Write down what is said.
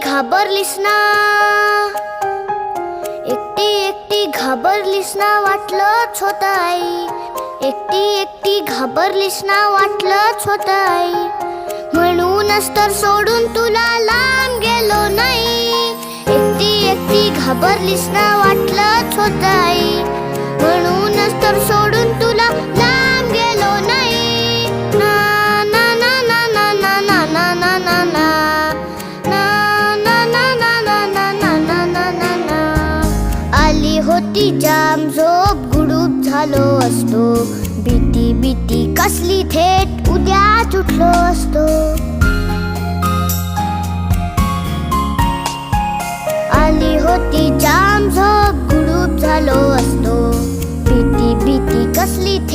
घाबरलीस ना, एकटी एकटी घाबरलीस ना, वाटलंच होतं आई. एकटी एकटी घाबरलीस ना, वाटलंच होतं आई. म्हणूनच तर सोडून तुला लांब गेलो नाही. एकटी एकटी घाबरलीस ना, वाटलंच होतं आई. म्हणूनच तर सोडून तुला लांब गेलो नाही. ना ना ना ना ना ना ना ना ना ना ना आली होती जाम झोप, गुडूप झालो असतो. भीती भीती कसली, थेट उद्याच उठलो असतो. आली होती जाम झोप, गुडूप झालो